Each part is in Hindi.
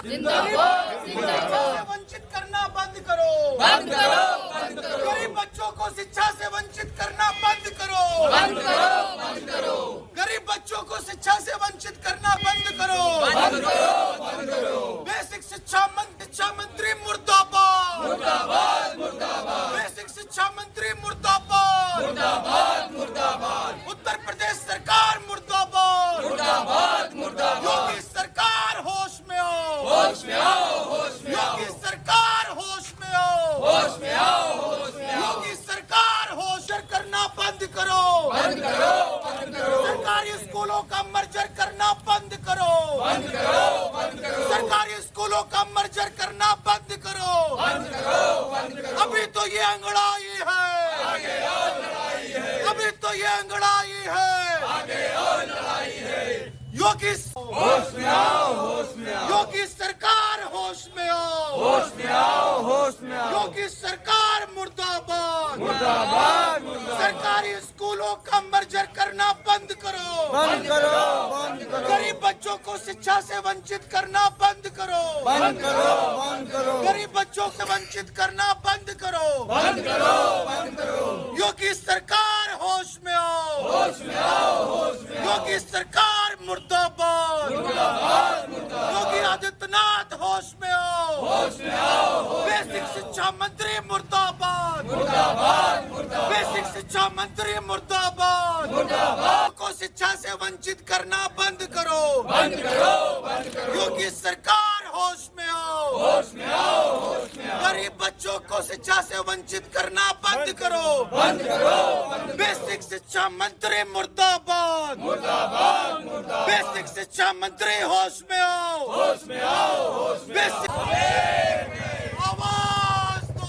जिंदाबाद जिंदाबाद। वंचित करना बंद करो, बंद करो, बंद करो, गरीब बच्चों को शिक्षा से वंचित करना बंद करो, बंद करो, बंद करो, गरीब बच्चों को शिक्षा से वंचित करना बंद करो, बंद करो, बंद करो। बेसिक शिक्षा मंत्री मुर्दाबाद, मुर्दाबाद मुर्दाबाद, बेसिक शिक्षा मंत्री मुर्दाबाद, मुर्दाबाद मुर्दाबाद, उत्तर प्रदेश सरकार मुर्दाबाद, मुर्दाबाद मुर्दाबाद। योगी सरकार होश में आओ, होश में आओ, होश में आओ, योगी सरकार होश में आओ, होश में आओ, होश में आओ। योगी सरकार होश करना बंद करो, बंद करो, बंद करो, सरकारी स्कूलों का मर्जर करना बंद करो, बंद करो, बंद करो, सरकारी स्कूलों का मर्जर करना बंद करो, बंद करो, बंद करो। अभी तो ये अंगड़ाई है, आगे और लड़ाई है, अभी तो ये अंगड़ाई है, आगे और लड़ाई है। योगी होश में आओ, होश में आओ, योगी सरकार होश में आओ, होश में आओ, होश में आओ। योगी सरकार मुर्दाबाद, मुर्दाबाद मुर्दाबाद, सरकारी स्कूलों का मर्जर करना बंद करो, बंद करो, बंद करो, गरीब बच्चों को शिक्षा से वंचित करना बंद करो, बंद करो, बंद करो, गरीब बच्चों से वंचित करना बंद करो, बंद करो, बंद करो। योगी सरकार होश में आओ, होश में आओ, होश में आओ, योगी सरकार मुर्दाबाद, मुर्दाबाद मुर्दाबाद, योगी आदित्यनाथ होश में आओ, होश में आओ, बेसिक शिक्षा मंत्री मुर्दाबाद, मुर्दाबाद मुर्दाबाद, बेसिक शिक्षा मंत्री मुर्दाबाद, मुर्दाबाद, को शिक्षा से वंचित करना बंद करो, बंद करो, बंद करो, योगी सरकार होश में आओ, होश में आओ, होश में आओ, गरीब बच्चों को शिक्षा से वंचित करना बंद करो, बंद करो, बंद बेसिक शिक्षा मंत्री मुर्दाबाद, मुर्दाबाद मुर्दाबाद, बेसिक शिक्षा मंत्री होश में आओ, होश में आओ, होश में बेसिक आवाज दो,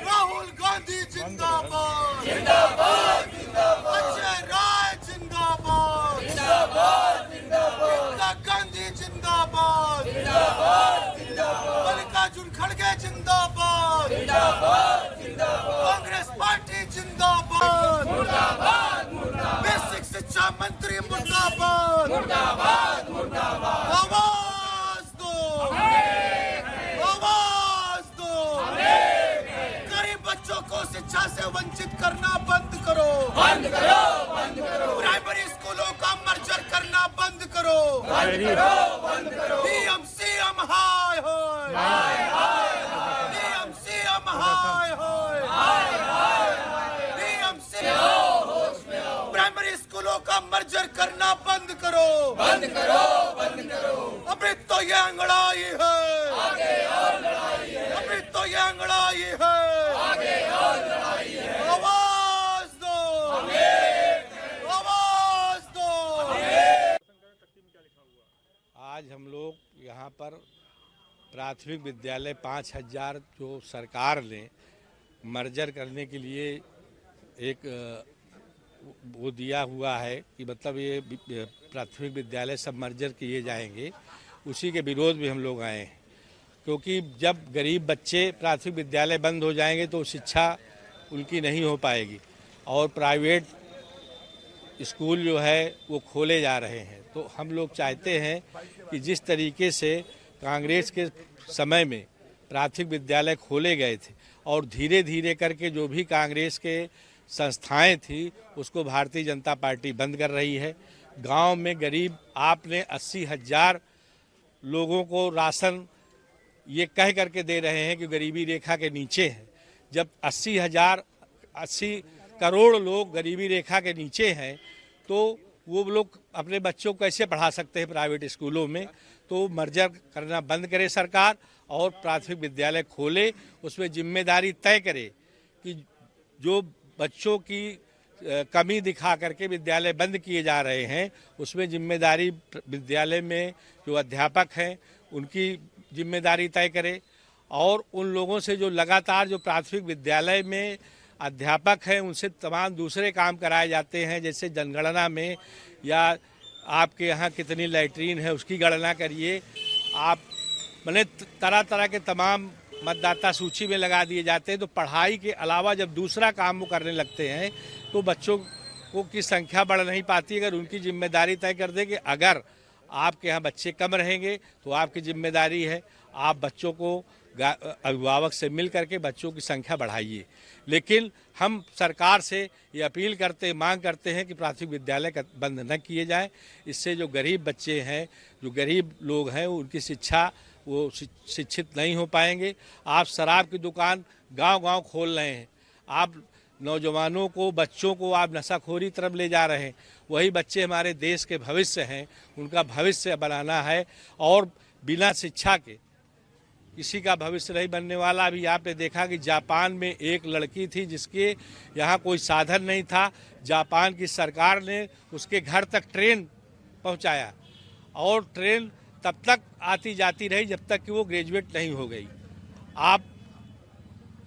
राहुल गांधी जिंदाबाद, जिंदाबाद जिंदाबाद, अजय राय जिंदाबाद, जिंदाबाद जिंदाबाद, इंदिरा गांधी जिंदाबाद, जिंदाबाद जिंदाबाद, मल्लिकार्जुन खड़गे जिंदाबाद, जिंदाबाद जिंदाबाद, कांग्रेस पार्टी जिंदाबाद, मुर्दाबाद मुर्दाबाद, बेसिक शिक्षा मंत्री मुर्दाबाद, मुर्दाबाद मुर्दाबाद, आवाज दो, आवाज दो, गरीब बच्चों को शिक्षा से वंचित करना बंद करो, बंद करो, बंद करो, प्राइमरी स्कूलों का मर्जर करना बंद करो, बंद करो, बंद करो, पीएम सीएम हाय हाय, पीएम सीएम हाय हाय, पीएम सीएम, प्राइमरी स्कूलों का मर्जर करना बंद करो, बंद करो, बंद करो, अभी तो ये अंगड़ाई है, आगे और लड़ाई है, अभी तो ये अंगड़ाई है, आगे और लड़ाई है। आवाज दो, आवाज दो। आज हम लोग यहाँ पर प्राथमिक विद्यालय 5000 जो सरकार ने मर्जर करने के लिए एक वो दिया हुआ है कि मतलब ये प्राथमिक विद्यालय सब मर्जर किए जाएंगे, उसी के विरोध में हम लोग आए हैं। क्योंकि जब गरीब बच्चे प्राथमिक विद्यालय बंद हो जाएंगे तो शिक्षा उनकी नहीं हो पाएगी और प्राइवेट स्कूल जो है वो खोले जा रहे हैं। तो हम लोग चाहते हैं कि जिस तरीके से कांग्रेस के समय में प्राथमिक विद्यालय खोले गए थे और धीरे धीरे करके जो भी कांग्रेस के संस्थाएं थी उसको भारतीय जनता पार्टी बंद कर रही है। गांव में गरीब आपने 80,000 लोगों को राशन ये कह करके दे रहे हैं कि गरीबी रेखा के नीचे है। जब 80 करोड़ लोग गरीबी रेखा के नीचे हैं तो वो लोग अपने बच्चों को कैसे पढ़ा सकते हैं प्राइवेट स्कूलों में। तो मर्जर करना बंद करे सरकार और प्राथमिक विद्यालय खोले, उसमें जिम्मेदारी तय करे कि जो बच्चों की कमी दिखा करके विद्यालय बंद किए जा रहे हैं उसमें जिम्मेदारी विद्यालय में जो अध्यापक हैं उनकी जिम्मेदारी तय करे और उन लोगों से जो लगातार जो प्राथमिक विद्यालय में अध्यापक हैं उनसे तमाम दूसरे काम कराए जाते हैं, जैसे जनगणना में या आपके यहाँ कितनी लैट्रीन है उसकी गणना करिए आप, मैंने तरह तरह के तमाम मतदाता सूची में लगा दिए जाते हैं। तो पढ़ाई के अलावा जब दूसरा काम वो करने लगते हैं तो बच्चों को की संख्या बढ़ नहीं पाती। अगर उनकी जिम्मेदारी तय कर दे कि अगर आपके यहाँ बच्चे कम रहेंगे तो आपकी जिम्मेदारी है, आप बच्चों को अभिभावक से मिल करके बच्चों की संख्या बढ़ाइए। लेकिन हम सरकार से ये अपील करते मांग करते हैं कि प्राथमिक विद्यालय बंद न किए जाएं। इससे जो गरीब बच्चे हैं, जो गरीब लोग हैं, उनकी शिक्षा वो शिक्षित नहीं हो पाएंगे। आप शराब की दुकान गांव-गांव खोल रहे हैं, आप नौजवानों को, बच्चों को आप नशाखोरी तरफ ले जा रहे हैं। वही बच्चे हमारे देश के भविष्य हैं, उनका भविष्य बनाना है और बिना शिक्षा के किसी का भविष्य नहीं बनने वाला। अभी आपने देखा कि जापान में एक लड़की थी जिसके यहाँ कोई साधन नहीं था, जापान की सरकार ने उसके घर तक ट्रेन पहुँचाया और ट्रेन तब तक आती जाती रही जब तक कि वो ग्रेजुएट नहीं हो गई। आप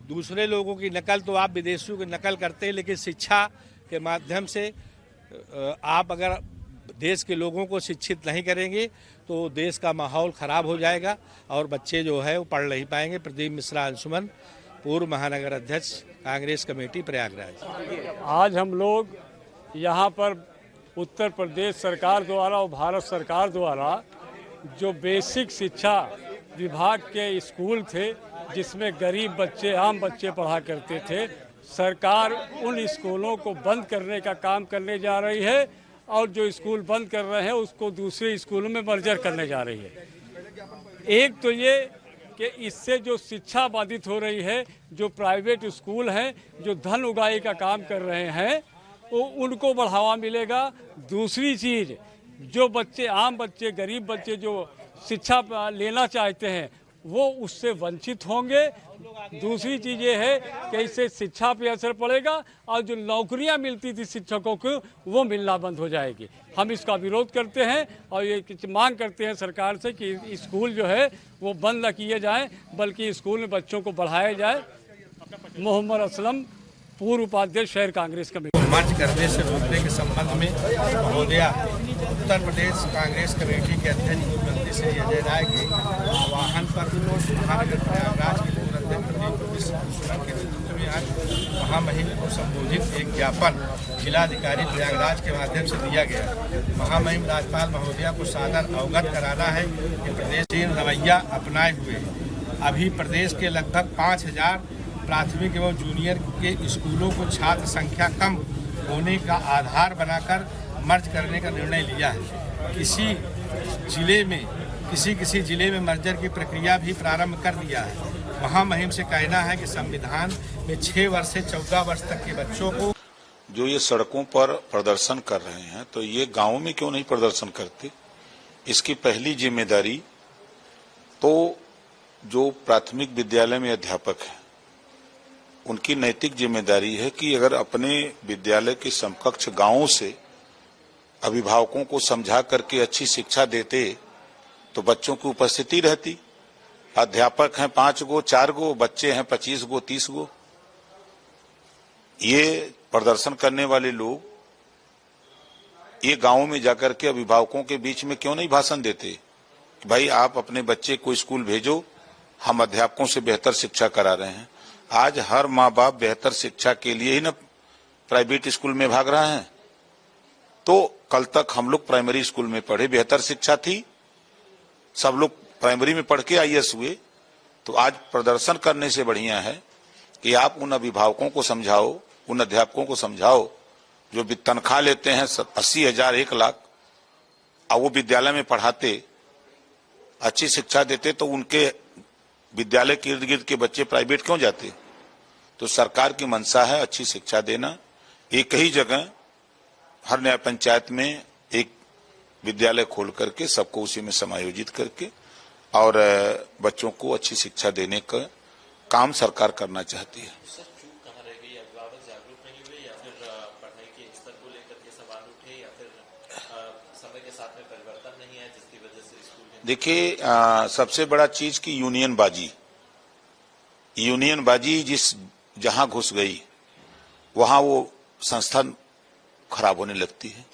दूसरे लोगों की नकल तो आप विदेशियों की नकल करते हैं, लेकिन शिक्षा के माध्यम से आप अगर देश के लोगों को शिक्षित नहीं करेंगे तो देश का माहौल ख़राब हो जाएगा और बच्चे जो है वो पढ़ नहीं पाएंगे। प्रदीप मिश्रा अंशुमन, पूर्व महानगर अध्यक्ष, कांग्रेस कमेटी, प्रयागराज। आज हम लोग यहाँ पर उत्तर प्रदेश सरकार द्वारा और भारत सरकार द्वारा जो बेसिक शिक्षा विभाग के स्कूल थे जिसमें गरीब बच्चे, आम बच्चे पढ़ा करते थे, सरकार उन स्कूलों को बंद करने का काम करने जा रही है और जो स्कूल बंद कर रहे हैं उसको दूसरे स्कूलों में मर्जर करने जा रही है। एक तो ये कि इससे जो शिक्षा बाधित हो रही है, जो प्राइवेट स्कूल हैं जो धन उगाही का काम कर रहे हैं वो उनको बढ़ावा मिलेगा। दूसरी चीज़, जो बच्चे, आम बच्चे, गरीब बच्चे जो शिक्षा लेना चाहते हैं वो उससे वंचित होंगे। दूसरी चीज़ ये है कि इससे शिक्षा पे असर पड़ेगा और जो नौकरियां मिलती थी शिक्षकों को वो मिलना बंद हो जाएगी। हम इसका विरोध करते हैं और ये मांग करते हैं सरकार से कि स्कूल जो है वो बंद न किए जाएं, बल्कि स्कूल में बच्चों को बढ़ाया जाए। मोहम्मद असलम, पूर्व उपाध्यक्ष शहर कांग्रेस कमेटी। मर्ज करने से रोकने के संबंध में महोदया उत्तर प्रदेश कांग्रेस कमेटी के अध्यक्ष मुख्यमंत्री श्री अजय राय के आह्वान पर महानगर प्रयागराज के पूर्व अध्यक्ष प्रदीप मिश्रा अंशुमन के नेतृत्व में आज महामहिम को संबोधित एक ज्ञापन जिलाधिकारी प्रयागराज के माध्यम से दिया गया। महामहिम राज्यपाल महोदया को सादर अवगत कराना है कि प्रदेश रवैया अपनाए हुए अभी प्रदेश के लगभग 5000 प्राथमिक एवं जूनियर के स्कूलों को छात्र संख्या कम होने का आधार बनाकर मर्ज करने का निर्णय लिया है। किसी जिले में मर्जर की प्रक्रिया भी प्रारंभ कर दिया है। महामहिम से कहना है कि संविधान में 6 वर्ष से 14 वर्ष तक के बच्चों को जो ये सड़कों पर प्रदर्शन कर रहे हैं तो ये गांवों में क्यों नहीं प्रदर्शन करते? इसकी पहली जिम्मेदारी तो जो प्राथमिक विद्यालय में अध्यापक हैं उनकी नैतिक जिम्मेदारी है कि अगर अपने विद्यालय के समकक्ष गांवों से अभिभावकों को समझा करके अच्छी शिक्षा देते तो बच्चों की उपस्थिति रहती। अध्यापक हैं 5 गो, 4 गो, बच्चे हैं 25 गो, 30 गो। ये प्रदर्शन करने वाले लोग ये गांवों में जाकर के अभिभावकों के बीच में क्यों नहीं भाषण देते कि भाई आप अपने बच्चे को स्कूल भेजो, हम अध्यापकों से बेहतर शिक्षा करा रहे हैं। आज हर माँ बाप बेहतर शिक्षा के लिए ही ना प्राइवेट स्कूल में भाग रहे हैं। तो कल तक हम लोग प्राइमरी स्कूल में पढ़े, बेहतर शिक्षा थी, सब लोग प्राइमरी में पढ़ के IAS हुए। तो आज प्रदर्शन करने से बढ़िया है कि आप उन अभिभावकों को समझाओ, उन अध्यापकों को समझाओ जो भी तनख्वाह लेते हैं 80,000, 1 लाख, और वो विद्यालय में पढ़ाते, अच्छी शिक्षा देते, तो उनके विद्यालय के इर्द गिर्द के बच्चे प्राइवेट क्यों जाते? तो सरकार की मंशा है अच्छी शिक्षा देना। एक ही जगह हर न्याय पंचायत में एक विद्यालय खोल करके सबको उसी में समायोजित करके और बच्चों को अच्छी शिक्षा देने का काम सरकार करना चाहती है। देखिए, सबसे बड़ा चीज की यूनियनबाजी जहां घुस गई वहां वो संस्था खराब होने लगती है।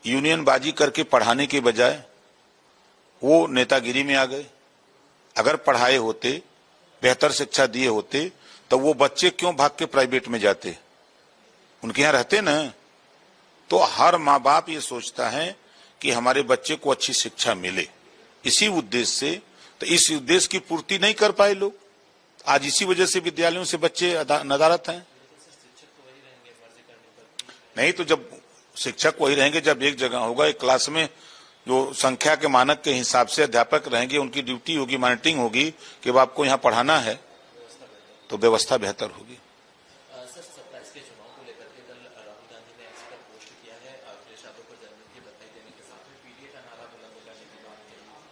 यूनियनबाजी करके पढ़ाने के बजाय वो नेतागिरी में आ गए। अगर पढ़ाए होते, बेहतर शिक्षा दिए होते, तो वो बच्चे क्यों भाग के प्राइवेट में जाते? उनके यहाँ रहते ना। तो हर माँ बाप ये सोचता है कि हमारे बच्चे को अच्छी शिक्षा मिले। इसी उद्देश्य से, तो इस उद्देश्य की पूर्ति नहीं कर पाए लोग। आज इसी वजह से विद्यालयों से बच्चे नदारत हैं। नहीं तो जब शिक्षक वही रहेंगे, जब एक जगह होगा, एक क्लास में जो संख्या के मानक के हिसाब से अध्यापक रहेंगे, उनकी ड्यूटी होगी, मॉनिटरिंग होगी कि अब आपको यहाँ पढ़ाना है, तो व्यवस्था बेहतर होगी। सर, 27 के चुनाव को लेकर के कल राहुल गांधी ने इस पर पोस्ट किया है, अखिलेश यादव को जन्मदिन की बधाई देने के साथ में पीडीए का नारा बुलंद करने की बात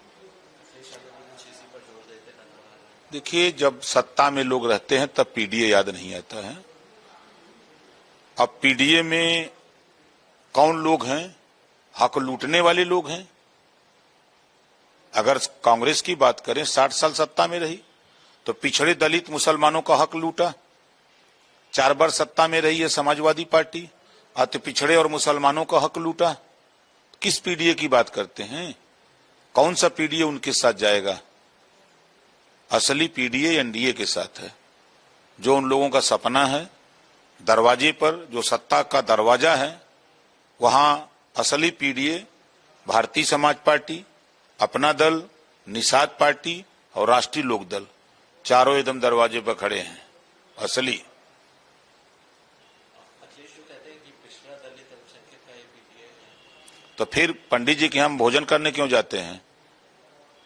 कही। अखिलेश यादव भी कुछ इसी पर जोर देते नजर आ रहे हैं। देखिए, जब सत्ता में लोग रहते हैं तब पीडीए याद नहीं आता है। अब पीडीए में कौन लोग हैं? हक लूटने वाले लोग हैं। अगर कांग्रेस की बात करें, 60 साल सत्ता में रही तो पिछड़े दलित मुसलमानों का हक लूटा। 4 बार सत्ता में रही है समाजवादी पार्टी, अति पिछड़े और मुसलमानों का हक लूटा। किस पीडीए की बात करते हैं? कौन सा पीडीए उनके साथ जाएगा? असली पीडीए एनडीए के साथ है। जो उन लोगों का सपना है, दरवाजे पर जो सत्ता का दरवाजा है, वहां असली पीडीए भारतीय समाज पार्टी, अपना दल, निषाद पार्टी और राष्ट्रीय लोक दल, चारों एकदम दरवाजे पर खड़े हैं असली। अखिलेश जो कहते हैं कि पिछड़ा दलित अल्पसंख्यक का पीडीए है, तो फिर पंडित जी के हम भोजन करने क्यों जाते हैं?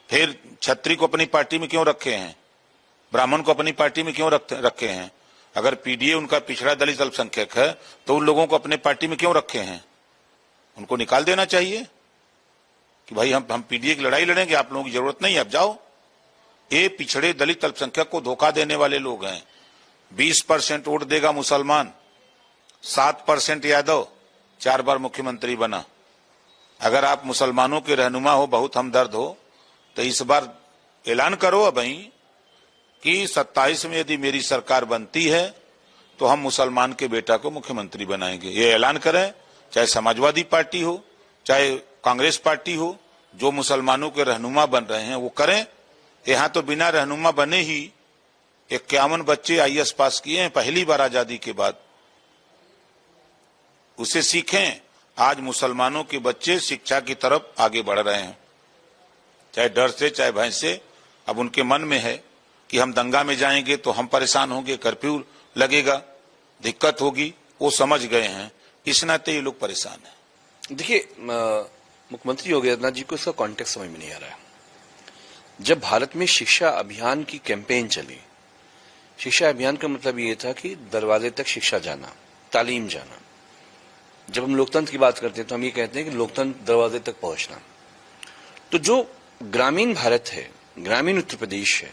फिर छत्री को अपनी पार्टी में क्यों रखे हैं? ब्राह्मण को अपनी पार्टी में क्यों रखे हैं? अगर पीडीए उनका पिछड़ा दलित अल्पसंख्यक है तो उन लोगों को अपने पार्टी में क्यों रखे हैं? उनको निकाल देना चाहिए कि भाई हम पीडीए की लड़ाई लड़ेंगे, आप लोगों की जरूरत नहीं है, अब जाओ। ये पिछड़े दलित अल्पसंख्यक को धोखा देने वाले लोग हैं। 20% वोट देगा मुसलमान, 7% यादव, 4 बार मुख्यमंत्री बना। अगर आप मुसलमानों के रहनुमा हो, बहुत हमदर्द हो, तो इस बार ऐलान करो अब कि 27 में यदि मेरी सरकार बनती है तो हम मुसलमान के बेटा को मुख्यमंत्री बनाएंगे। ये ऐलान करें, चाहे समाजवादी पार्टी हो, चाहे कांग्रेस पार्टी हो। जो मुसलमानों के रहनुमा बन रहे हैं वो करें। यहां तो बिना रहनुमा बने ही 51 बच्चे आईएएस पास किए हैं पहली बार आजादी के बाद। उसे सीखें। आज मुसलमानों के बच्चे शिक्षा की तरफ आगे बढ़ रहे हैं, चाहे डर से चाहे भय से। अब उनके मन में है कि हम दंगा में जाएंगे तो हम परेशान होंगे, कर्फ्यू लगेगा, दिक्कत होगी। वो समझ गए हैं, इस नाते ये लोग परेशान हैं। देखिए, मुख्यमंत्री योगी आदित्यनाथ जी को इसका कॉन्टेक्स्ट समझ में नहीं आ रहा है। जब भारत में शिक्षा अभियान की कैंपेन चली, शिक्षा अभियान का मतलब ये था कि दरवाजे तक शिक्षा जाना, तालीम जाना। जब हम लोकतंत्र की बात करते हैं तो हम ये कहते हैं कि लोकतंत्र दरवाजे तक पहुंचना। तो जो ग्रामीण भारत है, ग्रामीण उत्तर प्रदेश है,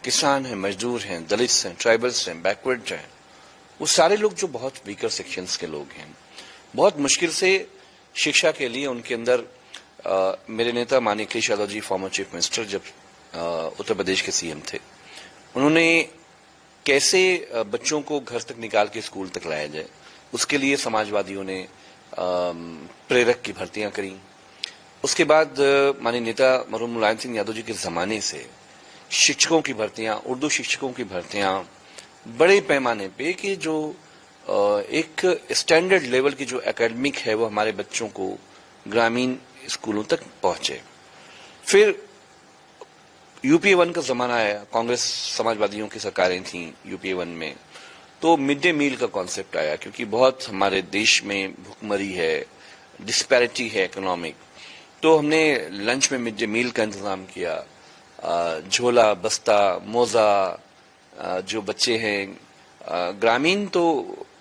किसान हैं, मजदूर हैं, दलित हैं, ट्राइबल्स हैं, बैकवर्ड हैं, वो सारे लोग जो बहुत वीकर सेक्शंस के लोग हैं, बहुत मुश्किल से शिक्षा के लिए उनके अंदर मेरे नेता माननीय Akhilesh Yadav ji, former chief minister, जब उत्तर प्रदेश के सीएम थे, उन्होंने कैसे बच्चों को घर तक निकाल के स्कूल तक लाया जाए, उसके लिए समाजवादियों ने प्रेरक की भर्तियां करी। उसके बाद माननीय नेता मरहूम मुलायम सिंह यादव जी के जमाने से शिक्षकों की भर्तियां, उर्दू शिक्षकों की भर्तियां बड़े पैमाने पे कि जो एक स्टैंडर्ड लेवल की जो एकेडमिक है वो हमारे बच्चों को ग्रामीण स्कूलों तक पहुंचे। फिर यूपीए 1 का जमाना आया, कांग्रेस समाजवादियों की सरकारें थीं यूपीए 1 में, तो मिड डे मील का कॉन्सेप्ट आया, क्योंकि बहुत हमारे देश में भुखमरी है, डिस्पैरिटी है इकोनॉमिक। तो हमने लंच में मिड डे मील का इंतजाम किया। झोला, बस्ता, मोजा, जो बच्चे हैं ग्रामीण, तो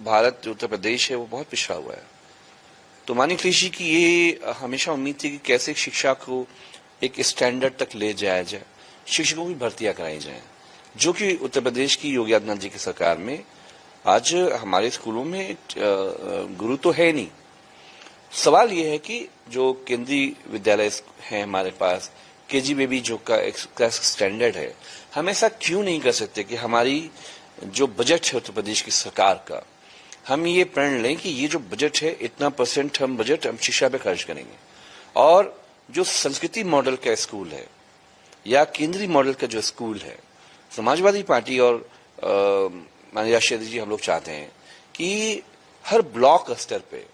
भारत जो उत्तर प्रदेश है वो बहुत पिछड़ा हुआ है। तो माननीय अखिलेश जी की ये हमेशा उम्मीद थी कि कैसे शिक्षा को एक स्टैंडर्ड तक ले जाया जाए, शिक्षकों की भर्तियां कराई जाएं, जो कि उत्तर प्रदेश की योगी आदित्यनाथ जी की सरकार में आज हमारे स्कूलों में गुरु तो है नहीं। सवाल ये है कि जो केंद्रीय विद्यालय हैं हमारे पास, केजी बेबी जो का एक स्टैंडर्ड है, हम ऐसा क्यों नहीं कर सकते कि हमारी जो बजट है उत्तर प्रदेश की सरकार का, हम ये प्रण लें कि ये जो बजट है इतना % हम बजट हम शिक्षा पे खर्च करेंगे। और जो संस्कृति मॉडल का स्कूल है या केंद्रीय मॉडल का जो स्कूल है, समाजवादी पार्टी और माननीय राष्ट्रीय अध्यक्ष जी हम लोग चाहते हैं कि हर ब्लॉक स्तर पे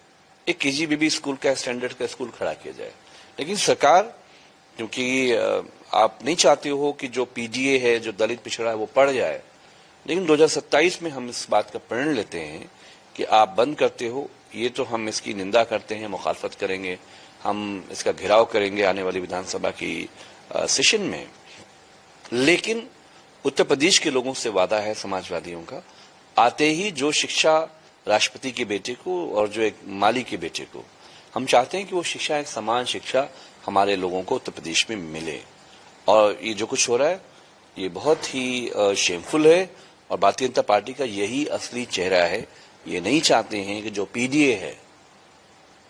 एक केजी बेबी स्कूल का स्टैंडर्ड का स्कूल खड़ा किया जाए। लेकिन सरकार, क्योंकि आप नहीं चाहते हो कि जो पीडीए है, जो दलित पिछड़ा है, वो पढ़ जाए, लेकिन 2027 में हम इस बात का प्रण लेते हैं कि आप बंद करते हो, ये तो हम इसकी निंदा करते हैं, मुखालफत करेंगे, हम इसका घेराव करेंगे आने वाली विधानसभा की सेशन में। लेकिन उत्तर प्रदेश के लोगों से वादा है समाजवादियों का, आते ही जो शिक्षा राष्ट्रपति के बेटे को और जो एक माली के बेटे को, हम चाहते हैं कि वो शिक्षा, एक समान शिक्षा हमारे लोगों को उत्तर प्रदेश में मिले। और ये जो कुछ हो रहा है ये बहुत ही शेमफुल है और भारतीय जनता पार्टी का यही असली चेहरा है। ये नहीं चाहते हैं कि जो पीडीए है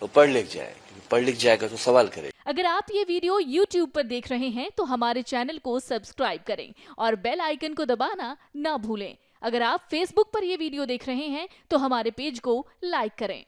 वो पढ़ लिख जाए, पढ़ लिख जाएगा तो सवाल करे। अगर आप ये वीडियो YouTube पर देख रहे हैं तो हमारे चैनल को सब्सक्राइब करें और बेल आइकन को दबाना ना भूलें। अगर आप Facebook पर ये वीडियो देख रहे हैं तो हमारे पेज को लाइक करें।